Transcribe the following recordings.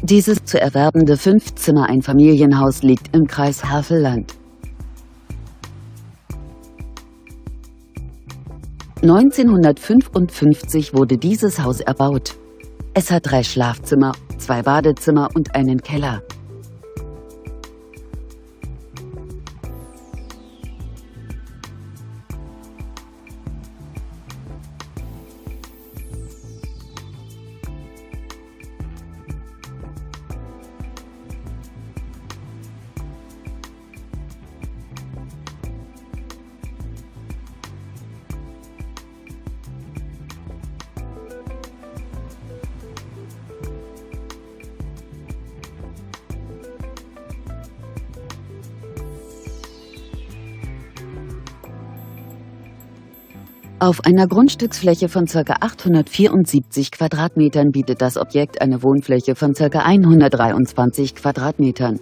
Dieses zu erwerbende 5-Zimmer-Einfamilienhaus liegt im Kreis Havelland. 1955 wurde dieses Haus erbaut. Es hat 3 Schlafzimmer, 2 Badezimmer und einen Keller. Auf einer Grundstücksfläche von ca. 874 Quadratmetern bietet das Objekt eine Wohnfläche von ca. 123 Quadratmetern.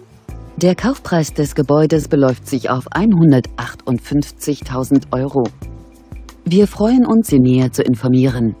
Der Kaufpreis des Gebäudes beläuft sich auf 158.000 €. Wir freuen uns, Sie näher zu informieren.